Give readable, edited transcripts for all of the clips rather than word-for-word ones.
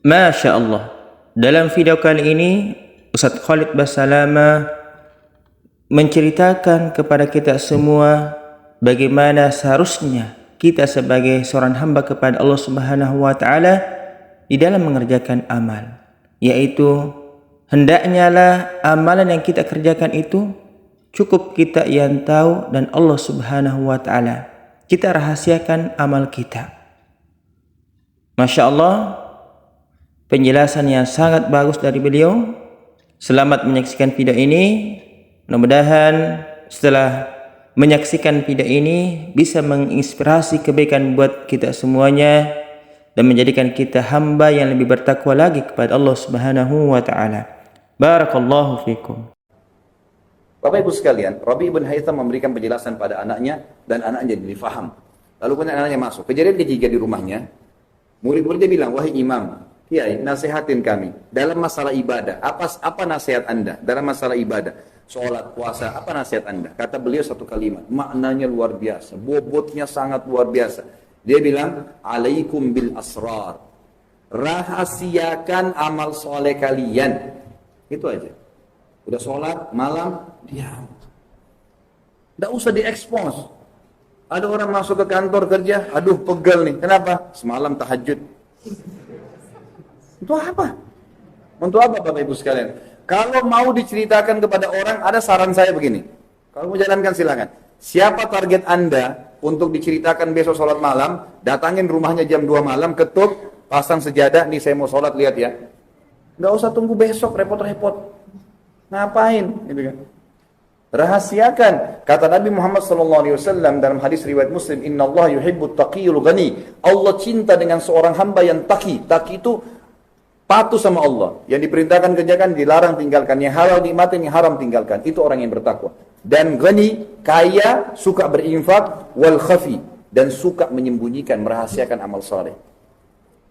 Masya Allah. Dalam video kali ini, Ustadz Khalid Basalama menceritakan kepada kita semua bagaimana seharusnya kita sebagai seorang hamba kepada Allah Subhanahu wa taala di dalam mengerjakan amal, yaitu hendaknya lah amalan yang kita kerjakan itu cukup kita yang tahu dan Allah Subhanahu wa taala. Kita rahasiakan amal kita. Masya Allah, penjelasan yang sangat bagus dari beliau. Selamat menyaksikan video ini. Mudah-mudahan setelah menyaksikan video ini bisa menginspirasi kebaikan buat kita semuanya dan menjadikan kita hamba yang lebih bertakwa lagi kepada Allah Subhanahu wa taala. Barakallahu fikum. Bapak Ibu sekalian, Rabi' bin Haytham memberikan penjelasan pada anaknya dan anaknya jadi faham. Lalu kemudian anaknya masuk. Kejadian ketiga di rumahnya, murid-muridnya bilang, "Wahai imam, Kiai, nasihatin kami dalam masalah ibadah. Apa nasihat Anda dalam masalah ibadah? Sholat, puasa, apa nasihat Anda?" Kata beliau satu kalimat, maknanya luar biasa, bobotnya sangat luar biasa. Dia bilang, "Alaikum bil asrar." Rahasiakan amal soleh kalian. Itu aja. Udah sholat, malam, diam. Tidak usah diekspos. Ada orang masuk ke kantor kerja, aduh pegel nih. Kenapa? Semalam tahajud. Untuk apa? Untuk apa Bapak Ibu sekalian? Kalau mau diceritakan kepada orang, ada saran saya begini. Kalau mau jalankan silakan. Siapa target Anda untuk diceritakan besok sholat malam, datangin rumahnya jam 2 malam, ketuk, pasang sejadah, nih saya mau sholat, lihat ya. Nggak usah tunggu besok, repot-repot. Ngapain? Gitu kan. Rahasiakan. Kata Nabi Muhammad SAW dalam hadis riwayat Muslim, "Inna Allah yuhibbut taqiyul ghani." Allah cinta dengan seorang hamba yang taqi. Taqi itu patuh sama Allah. Yang diperintahkan kerjakan, dilarang tinggalkan. Yang halal nikmatin, yang haram tinggalkan. Itu orang yang bertakwa. Dan ghani, kaya, suka berinfak, wal khafi, dan suka menyembunyikan, merahasiakan amal saleh.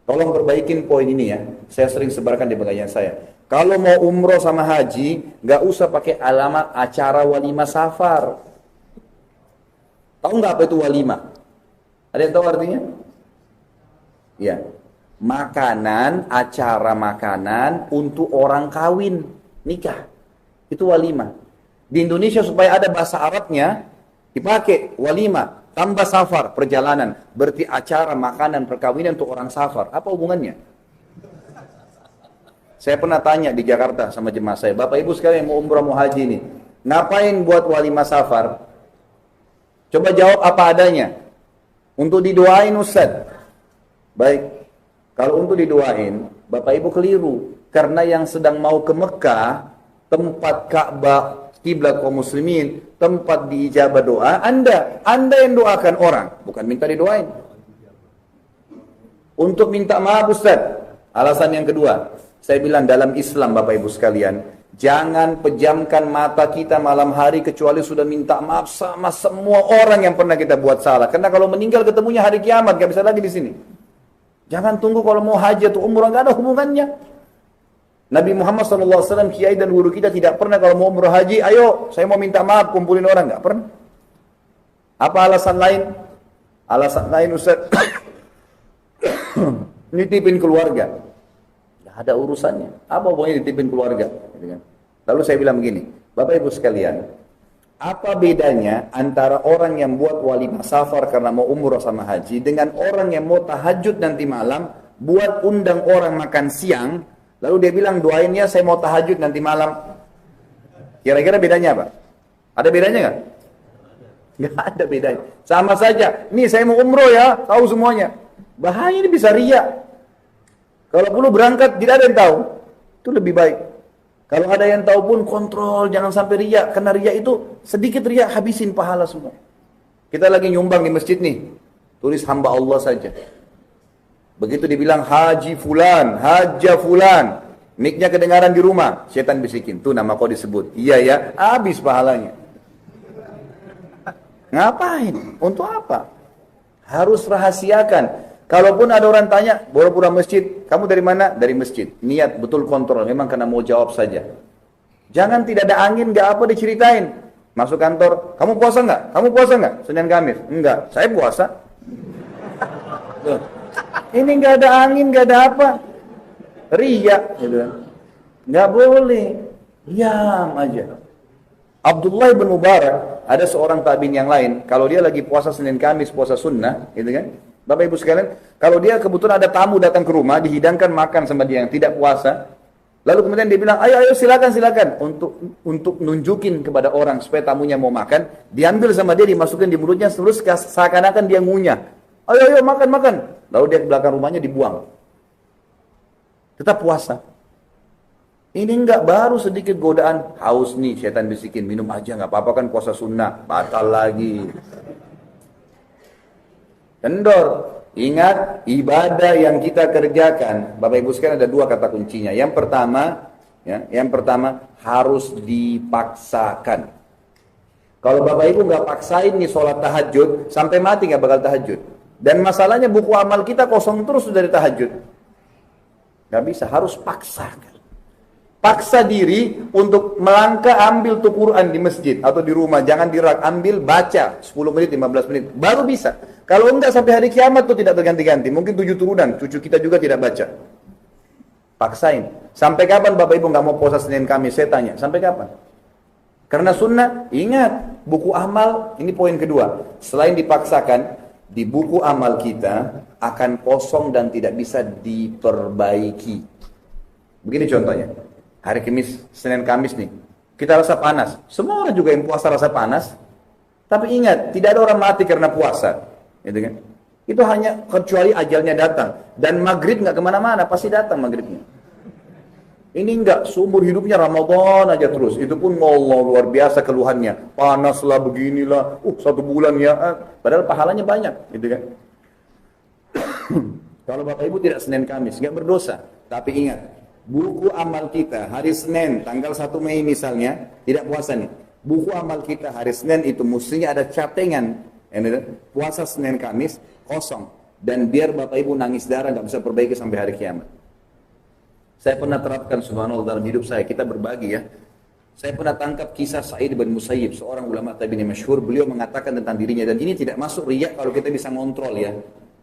Tolong perbaikin poin ini ya. Saya sering sebarkan di pengajian saya. Kalau mau umroh sama haji, nggak usah pakai alamat acara walimah safar. Tahu nggak apa itu walimah? Ada yang tahu artinya? Ya, makanan, acara makanan untuk orang kawin, nikah. Itu walimah. Di Indonesia supaya ada bahasa Arabnya, dipakai walimah, tambah safar, perjalanan. Berarti acara makanan perkawinan untuk orang safar. Apa hubungannya? Saya pernah tanya di Jakarta sama jemaah saya, Bapak Ibu sekalian yang mau umrah mau haji nih, ngapain buat walimah safar? Coba jawab apa adanya. Untuk didoain Ustaz. Baik, kalau untuk didoain, Bapak Ibu keliru. Karena yang sedang mau ke Mekah, tempat Ka'bah, kiblat kaum muslimin, tempat diijabah doa, Anda yang doakan orang, bukan minta didoain. Untuk minta maaf Ustaz. Alasan yang kedua, saya bilang dalam Islam Bapak Ibu sekalian, jangan pejamkan mata kita malam hari kecuali sudah minta maaf sama semua orang yang pernah kita buat salah. Karena kalau meninggal ketemunya hari kiamat, gak bisa lagi di sini. Jangan tunggu kalau mau haji atau umrah, gak ada hubungannya. Nabi Muhammad SAW, kiai dan guru kita tidak pernah kalau mau umrah haji, ayo saya mau minta maaf, kumpulin orang, gak pernah. Apa alasan lain? Alasan lain Ustaz, nitipin keluarga. Ada urusannya. Apa pokoknya ditipin keluarga. Lalu saya bilang begini, Bapak Ibu sekalian, apa bedanya antara orang yang buat walimah safar karena mau umrah sama haji dengan orang yang mau tahajud nanti malam, buat undang orang makan siang, lalu dia bilang doain ya saya mau tahajud nanti malam. Kira-kira bedanya apa? Ada bedanya nggak? Nggak ada bedanya. Sama saja. Nih saya mau umrah ya, tahu semuanya. Bahaya ini bisa riak. Kalau perlu berangkat, tidak ada yang tahu. Itu lebih baik. Kalau ada yang tahu pun kontrol, jangan sampai riak. Karena riak itu, sedikit riak habisin pahala semua. Kita lagi nyumbang di masjid nih. Tulis hamba Allah saja. Begitu dibilang haji fulan, haja fulan. Mic-nya kedengaran di rumah. Setan bisikin, tuh nama kau disebut. Iya ya, habis pahalanya. Ngapain? Untuk apa? Harus rahasiakan. Kalaupun ada orang tanya, pura-pura masjid, kamu dari mana? Dari masjid. Niat betul kontrol, memang karena mau jawab saja. Jangan tidak ada angin, nggak apa diceritain. Masuk kantor, kamu puasa nggak? Kamu puasa nggak? Senin Kamis? Enggak, saya puasa. Tuh. Ini nggak ada angin, nggak ada apa. riya, gitu kan. Nggak boleh, diam aja. Abdullah bin Mubarak, ada seorang tabi'in yang lain, kalau dia lagi puasa Senin Kamis, puasa sunnah, gitu kan. Bapak Ibu sekalian, kalau dia kebetulan ada tamu datang ke rumah, dihidangkan makan sama dia yang tidak puasa, lalu kemudian dia bilang, ayo silakan, untuk nunjukin kepada orang supaya tamunya mau makan, diambil sama dia, dimasukin di mulutnya, terus seakan-akan dia ngunyah. Ayo makan. Lalu dia ke belakang rumahnya dibuang. Tetap puasa. Ini enggak, baru sedikit godaan, haus nih, setan bisikin, minum aja, nggak apa-apa kan puasa sunnah, batal lagi. Kendor, ingat ibadah yang kita kerjakan, Bapak Ibu sekalian, ada dua kata kuncinya. Yang pertama harus dipaksakan. Kalau Bapak Ibu nggak paksain nih sholat tahajud, sampai mati nggak bakal tahajud. Dan masalahnya buku amal kita kosong terus dari tahajud. Nggak bisa, harus paksakan. Paksa diri untuk melangkah ambil tuh Quran di masjid atau di rumah, jangan dirak, ambil baca 10 menit, 15 menit, baru bisa. Kalau enggak sampai hari kiamat tuh tidak terganti-ganti, mungkin 7 turunan, cucu kita juga tidak baca. Paksain. Sampai kapan Bapak Ibu nggak mau puasa Senin Kamis? Saya tanya, sampai kapan? Karena sunnah, ingat, buku amal, ini poin kedua. Selain dipaksakan, di buku amal kita akan kosong dan tidak bisa diperbaiki. Begini contohnya. Hari Senin Kamis nih, kita rasa panas. Semua orang juga yang puasa rasa panas. Tapi ingat, tidak ada orang mati karena puasa. Gitu kan? Itu hanya kecuali ajalnya datang. Dan maghrib nggak kemana-mana, pasti datang maghribnya. Ini enggak, seumur hidupnya Ramadan aja terus. Itu pun Allah luar biasa keluhannya. Panaslah beginilah, 1 bulan ya. Padahal pahalanya banyak, gitu kan. Kalau Bapak Ibu tidak Senin Kamis, nggak berdosa. Tapi ingat, buku amal kita hari Senin, tanggal 1 Mei misalnya, tidak puasa nih. Buku amal kita hari Senin itu mestinya ada catengan. Puasa Senin Kamis, kosong. Dan biar Bapak Ibu nangis darah, nggak bisa perbaiki sampai hari kiamat. Saya pernah terapkan subhanallah dalam hidup saya, kita berbagi ya. Saya pernah tangkap kisah Sa'id bin Musayyib, seorang ulama tabi'in yang masyhur. Beliau mengatakan tentang dirinya, dan ini tidak masuk riya kalau kita bisa ngontrol ya.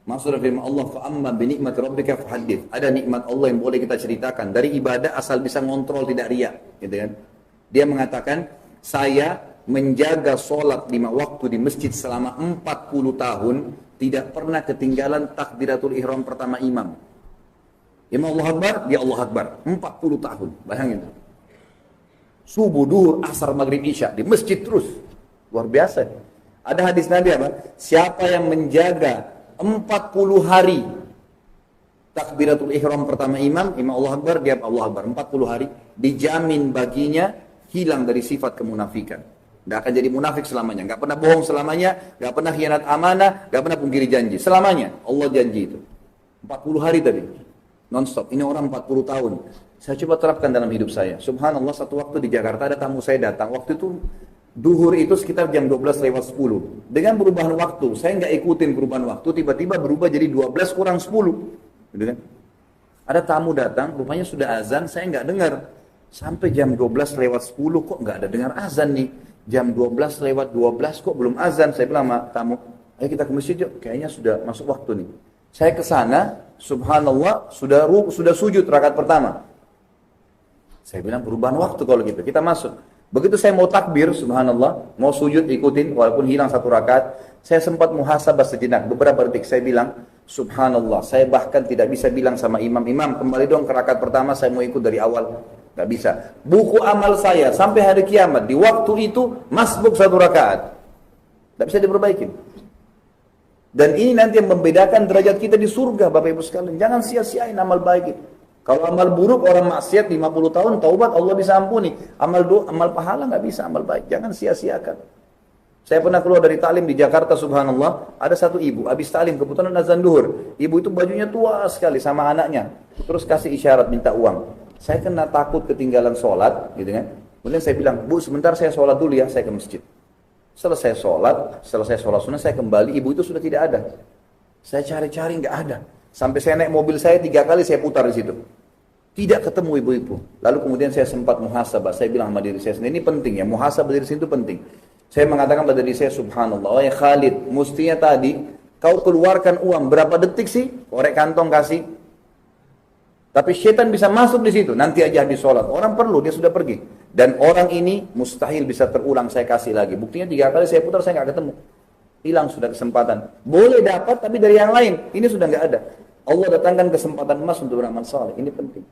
Masuk firman Allah, fa'amma binikmati rabbika fahaddits. Ada nikmat Allah yang boleh kita ceritakan dari ibadah asal bisa ngontrol, tidak riya, gitu kan. Dia mengatakan, saya menjaga sholat 5 waktu di masjid selama 40 tahun, tidak pernah ketinggalan takbiratul ihram pertama imam. Imam Allah Akbar, dia Allah Akbar. 40 tahun, bayangin. Subuh, duhur, asar, maghrib, isya, di masjid terus. Luar biasa. Ada hadis Nabi apa? Siapa yang menjaga 40 hari takbiratul ihram pertama imam Allah Akbar, dia Allah Akbar 40 hari, dijamin baginya hilang dari sifat kemunafikan. Nggak akan jadi munafik selamanya, nggak pernah bohong selamanya, nggak pernah khianat amanah, nggak pernah pungkiri janji selamanya. Allah janji itu 40 hari tadi non-stop. Ini orang 40 tahun. Saya coba terapkan dalam hidup saya. Subhanallah, satu waktu di Jakarta ada tamu saya datang. Waktu itu duhur itu sekitar jam 12:10. Dengan perubahan waktu, saya nggak ikutin perubahan waktu, tiba-tiba berubah jadi 12 kurang 10. Gitu kan? Ada tamu datang, rupanya sudah azan, saya nggak dengar. Sampai jam 12:10 kok nggak ada dengar azan nih. Jam 12:12 kok belum azan. Saya bilang sama tamu, ayo kita ke masjid yuk, kayaknya sudah masuk waktu nih. Saya ke sana, subhanallah, sudah sujud rakaat pertama. Saya bilang perubahan waktu kalau gitu, kita masuk. Begitu saya mau takbir, subhanallah, mau sujud ikutin, walaupun hilang 1 rakaat, saya sempat muhasabah sejenak, beberapa detik. Saya bilang, subhanallah, saya bahkan tidak bisa bilang sama imam, kembali dong ke rakaat pertama, saya mau ikut dari awal. Gak bisa. Buku amal saya sampai hari kiamat, di waktu itu, masbuk 1 rakaat. Gak bisa diperbaiki. Dan ini nanti yang membedakan derajat kita di surga, Bapak Ibu sekalian. Jangan sia-siain amal baik itu. Kalau amal buruk, orang maksiat 50 tahun, taubat Allah bisa ampuni. Amal pahala nggak bisa, amal baik. Jangan sia-siakan. Saya pernah keluar dari taklim di Jakarta, subhanallah. Ada satu ibu, habis taklim, kebetulan azan duhur. Ibu itu bajunya tua sekali sama anaknya. Terus kasih isyarat minta uang. Saya kena takut ketinggalan sholat, gitu kan. Kemudian saya bilang, Bu, sebentar saya sholat dulu ya, saya ke masjid. Selesai sholat sunnah, saya kembali, ibu itu sudah tidak ada. Saya cari-cari, nggak ada. Sampai saya naik mobil saya 3 kali saya putar di situ. Tidak ketemu ibu-ibu. Lalu kemudian saya sempat muhasabah. Saya bilang sama diri saya sendiri, ini penting ya, muhasabah diri sendiri itu penting. Saya mengatakan pada diri saya, subhanallah, oh ya Khalid, mestinya tadi kau keluarkan uang berapa detik sih? Korek kantong kasih. Tapi setan bisa masuk di situ, nanti aja habis sholat. Orang perlu, dia sudah pergi. Dan orang ini mustahil bisa terulang, saya kasih lagi. Buktinya 3 kali saya putar, saya nggak ketemu. Hilang sudah kesempatan. Boleh dapat, tapi dari yang lain. Ini sudah nggak ada. Allah datangkan kesempatan emas untuk beramal saleh. Ini penting.